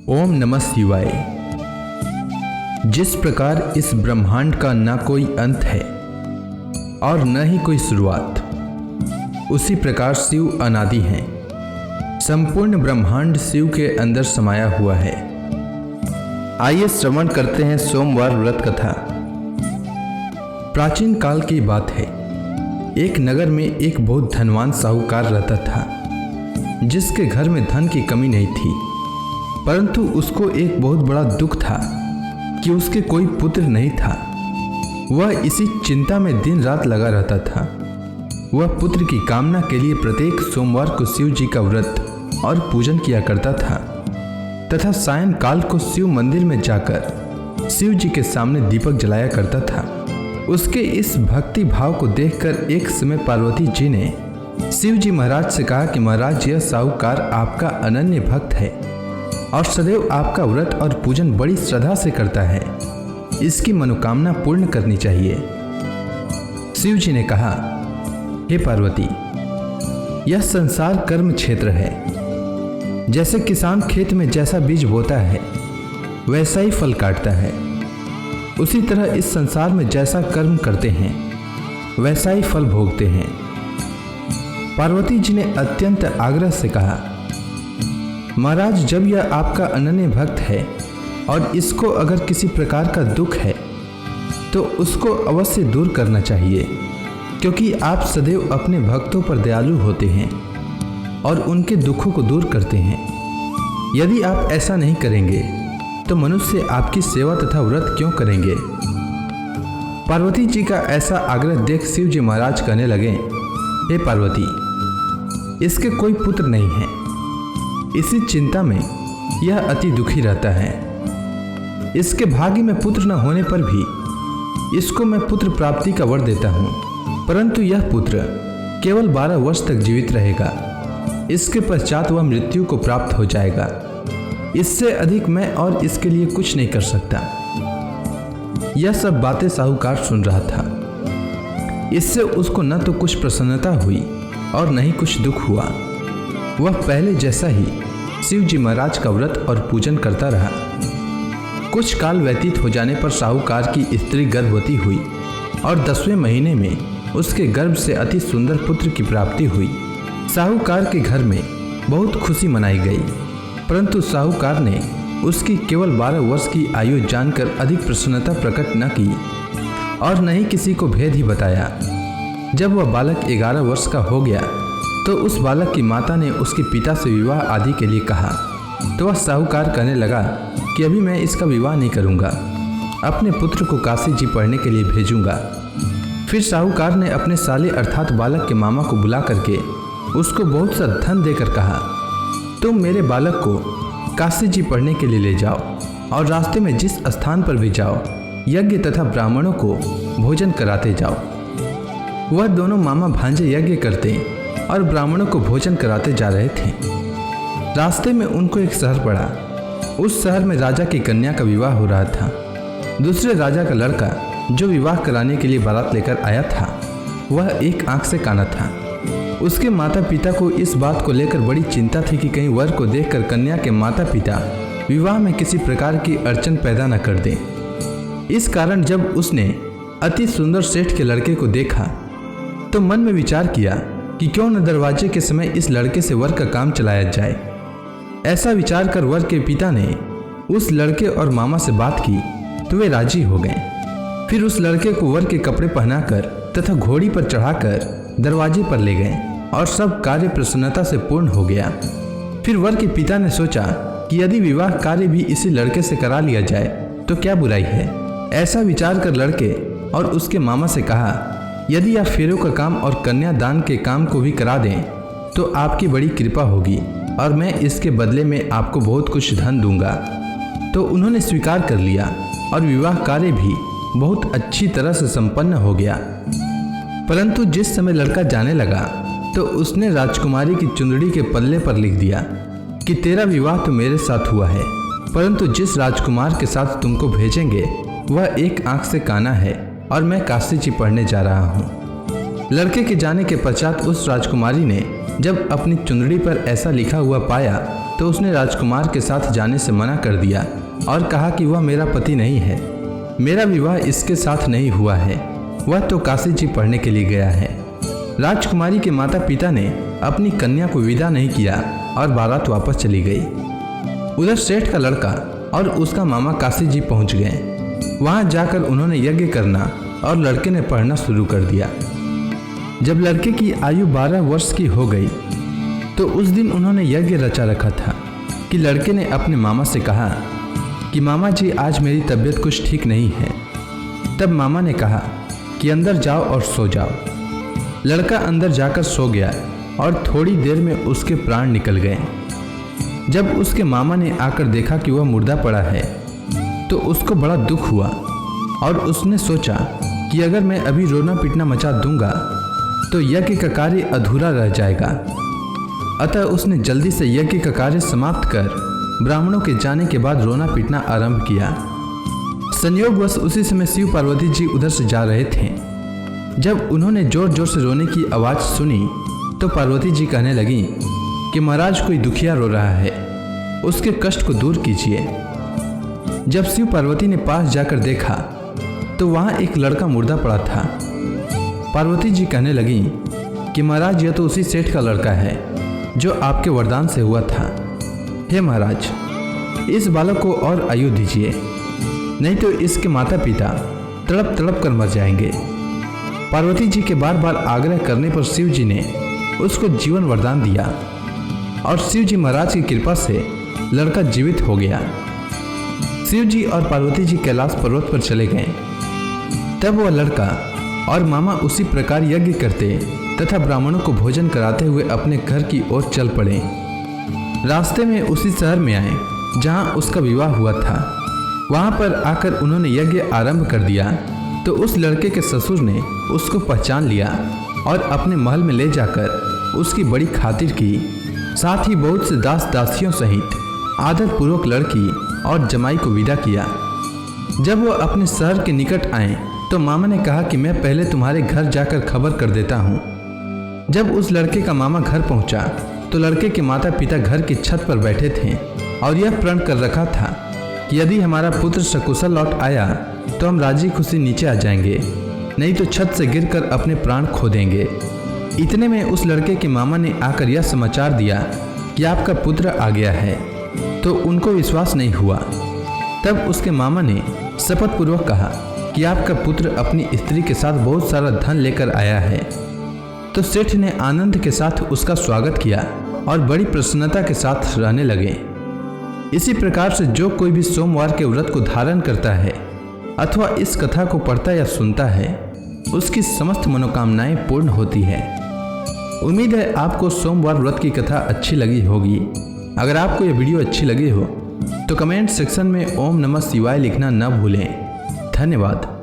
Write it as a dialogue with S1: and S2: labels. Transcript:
S1: ओम नमः शिवाय। जिस प्रकार इस ब्रह्मांड का न कोई अंत है और न ही कोई शुरुआत, उसी प्रकार शिव अनादि हैं। संपूर्ण ब्रह्मांड शिव के अंदर समाया हुआ है। आइए श्रवण करते हैं सोमवार व्रत कथा। प्राचीन काल की बात है। एक नगर में एक बहुत धनवान साहूकार रहता था, जिसके घर में धन की कमी नहीं थी, परंतु उसको एक बहुत बड़ा दुख था कि उसके कोई पुत्र नहीं था। वह इसी चिंता में दिन रात लगा रहता था। वह पुत्र की कामना के लिए प्रत्येक सोमवार को शिव जी का व्रत और पूजन किया करता था तथा सायंकाल को शिव मंदिर में जाकर शिव जी के सामने दीपक जलाया करता था। उसके इस भक्ति भाव को देखकर एक समय पार्वती जी ने शिव जी महाराज से कहा कि महाराज, यह साहूकार आपका अनन्य भक्त है और सदैव आपका व्रत और पूजन बड़ी श्रद्धा से करता है। इसकी मनोकामना पूर्ण करनी चाहिए। शिव जी ने कहा, हे पार्वती, यह संसार कर्म क्षेत्र है। जैसे किसान खेत में जैसा बीज बोता है वैसा ही फल काटता है, उसी तरह इस संसार में जैसा कर्म करते हैं वैसा ही फल भोगते हैं। पार्वती जी ने अत्यंत आग्रह से कहा, महाराज, जब यह आपका अनन्य भक्त है और इसको अगर किसी प्रकार का दुख है तो उसको अवश्य दूर करना चाहिए, क्योंकि आप सदैव अपने भक्तों पर दयालु होते हैं और उनके दुखों को दूर करते हैं। यदि आप ऐसा नहीं करेंगे तो मनुष्य आपकी सेवा तथा व्रत क्यों करेंगे। पार्वती जी का ऐसा आग्रह देख शिव जी महाराज कहने लगे, हे पार्वती, इसके कोई पुत्र नहीं है। इसी चिंता में यह अति दुखी रहता है। इसके भाग्य में पुत्र न होने पर भी इसको मैं पुत्र प्राप्ति का वर देता हूँ, परंतु यह पुत्र केवल 12 वर्ष तक जीवित रहेगा। इसके पश्चात वह मृत्यु को प्राप्त हो जाएगा। इससे अधिक मैं और इसके लिए कुछ नहीं कर सकता। यह सब बातें साहूकार सुन रहा था। इससे उसको न तो कुछ प्रसन्नता हुई और न ही कुछ दुख हुआ। वह पहले जैसा ही शिव जी महाराज का व्रत और पूजन करता रहा। कुछ काल व्यतीत हो जाने पर साहूकार की स्त्री गर्भवती हुई और 10वें महीने में उसके गर्भ से अति सुंदर पुत्र की प्राप्ति हुई। साहूकार के घर में बहुत खुशी मनाई गई, परंतु साहूकार ने उसकी केवल 12 वर्ष की आयु जानकर अधिक प्रसन्नता प्रकट न की और न ही किसी को भेद ही बताया। जब वह बालक 11 वर्ष का हो गया तो उस बालक की माता ने उसके पिता से विवाह आदि के लिए कहा, तो वह साहूकार कहने लगा कि अभी मैं इसका विवाह नहीं करूंगा, अपने पुत्र को काशी जी पढ़ने के लिए भेजूंगा। फिर साहूकार ने अपने साले अर्थात बालक के मामा को बुला करके उसको बहुत सा धन देकर कहा, तुम मेरे बालक को काशी जी पढ़ने के लिए ले जाओ और रास्ते में जिस स्थान पर भी जाओ यज्ञ तथा ब्राह्मणों को भोजन कराते जाओ। वह दोनों मामा भांजे यज्ञ करते और ब्राह्मणों को भोजन कराते जा रहे थे। रास्ते में उनको एक शहर पड़ा। उस शहर में राजा की कन्या का विवाह हो रहा था। दूसरे राजा का लड़का जो विवाह कराने के लिए बारात लेकर आया था, वह एक आंख से काना था। उसके माता पिता को इस बात को लेकर बड़ी चिंता थी कि कहीं वर को देखकर कन्या के माता पिता विवाह में किसी प्रकार की अड़चन पैदा न कर दें। इस कारण जब उसने अति सुंदर सेठ के लड़के को देखा तो मन में विचार किया कि क्यों न दरवाजे के समय इस लड़के से वर का काम चलाया जाए। ऐसा विचार कर वर के पिता ने उस लड़के और मामा से बात की तो वे राजी हो गए। फिर उस लड़के को वर के कपड़े पहनाकर तथा घोड़ी पर चढ़ाकर दरवाजे पर ले गए और सब कार्य प्रसन्नता से पूर्ण हो गया। फिर वर के पिता ने सोचा कि यदि विवाह कार्य भी इसी लड़के से करा लिया जाए तो क्या बुराई है। ऐसा विचार कर लड़के और उसके मामा से कहा, यदि आप फेरों का काम और कन्यादान के काम को भी करा दें तो आपकी बड़ी कृपा होगी और मैं इसके बदले में आपको बहुत कुछ धन दूंगा। तो उन्होंने स्वीकार कर लिया और विवाह कार्य भी बहुत अच्छी तरह से संपन्न हो गया। परंतु जिस समय लड़का जाने लगा तो उसने राजकुमारी की चुंदड़ी के पल्ले पर लिख दिया कि तेरा विवाह तो मेरे साथ हुआ है, परंतु जिस राजकुमार के साथ तुमको भेजेंगे वह एक आंख से काना है और मैं काशी जी पढ़ने जा रहा हूँ। लड़के के जाने के पश्चात उस राजकुमारी ने जब अपनी चुंदड़ी पर ऐसा लिखा हुआ पाया तो उसने राजकुमार के साथ जाने से मना कर दिया और कहा कि वह मेरा पति नहीं है, मेरा विवाह इसके साथ नहीं हुआ है, वह तो काशी जी पढ़ने के लिए गया है। राजकुमारी के माता पिता ने अपनी कन्या को विदा नहीं किया और बारात वापस चली गई। उधर सेठ का लड़का और उसका मामा काशी जी पहुंच गए। वहां जाकर उन्होंने यज्ञ करना और लड़के ने पढ़ना शुरू कर दिया। जब लड़के की आयु 12 वर्ष की हो गई तो उस दिन उन्होंने यज्ञ रचा रखा था कि लड़के ने अपने मामा से कहा कि मामा जी आज मेरी तबीयत कुछ ठीक नहीं है। तब मामा ने कहा कि अंदर जाओ और सो जाओ। लड़का अंदर जाकर सो गया और थोड़ी देर में उसके प्राण निकल गए। जब उसके मामा ने आकर देखा कि वह मुर्दा पड़ा है तो उसको बड़ा दुख हुआ और उसने सोचा कि अगर मैं अभी रोना पीटना मचा दूंगा तो यज्ञ का कार्य अधूरा रह जाएगा। अतः उसने जल्दी से यज्ञ का कार्य समाप्त कर ब्राह्मणों के जाने के बाद रोना पीटना आरंभ किया। संयोगवश उसी समय शिव पार्वती जी उधर से जा रहे थे। जब उन्होंने जोर जोर से रोने की आवाज़ सुनी तो पार्वती जी कहने लगी कि महाराज कोई दुखिया रो रहा है, उसके कष्ट को दूर कीजिए। जब शिव पार्वती ने पास जाकर देखा तो वहाँ एक लड़का मुर्दा पड़ा था। पार्वती जी कहने लगी कि महाराज यह तो उसी सेठ का लड़का है जो आपके वरदान से हुआ था। हे महाराज, इस बालक को और आयु दीजिए, नहीं तो इसके माता पिता तड़प तड़प कर मर जाएंगे। पार्वती जी के बार बार आग्रह करने पर शिव जी ने उसको जीवन वरदान दिया और शिव जी महाराज की कृपा से लड़का जीवित हो गया। शिव जी और पार्वती जी कैलाश पर्वत पर चले गए। तब वह लड़का और मामा उसी प्रकार यज्ञ करते तथा ब्राह्मणों को भोजन कराते हुए अपने घर की ओर चल पड़े। रास्ते में उसी शहर में आए जहां उसका विवाह हुआ था। वहां पर आकर उन्होंने यज्ञ आरंभ कर दिया तो उस लड़के के ससुर ने उसको पहचान लिया और अपने महल में ले जाकर उसकी बड़ी खातिर की। साथ ही बहुत से दास दासियों सहित आदरपूर्वक लड़की और जमाई को विदा किया। जब वह अपने शहर के निकट आए तो मामा ने कहा कि मैं पहले तुम्हारे घर जाकर खबर कर देता हूँ। जब उस लड़के का मामा घर पहुँचा तो लड़के के माता पिता घर की छत पर बैठे थे और यह प्रण कर रखा था कि यदि हमारा पुत्र सकुशल लौट आया तो हम राजी खुशी नीचे आ जाएंगे, नहीं तो छत से गिरकर अपने प्राण खो देंगे। इतने में उस लड़के के मामा ने आकर यह समाचार दिया कि आपका पुत्र आ गया है, तो उनको विश्वास नहीं हुआ। तब उसके मामा ने शपथ पूर्वक कहा कि आपका पुत्र अपनी स्त्री के साथ बहुत सारा धन लेकर आया है। तो सेठ ने आनंद के साथ उसका स्वागत किया और बड़ी प्रसन्नता के साथ रहने लगे। इसी प्रकार से जो कोई भी सोमवार के व्रत को धारण करता है अथवा इस कथा को पढ़ता या सुनता है उसकी समस्त मनोकामनाएं पूर्ण होती है। उम्मीद है आपको सोमवार व्रत की कथा अच्छी लगी होगी। अगर आपको यह वीडियो अच्छी लगी हो तो कमेंट सेक्शन में ओम नमः शिवाय लिखना न भूलें। धन्यवाद।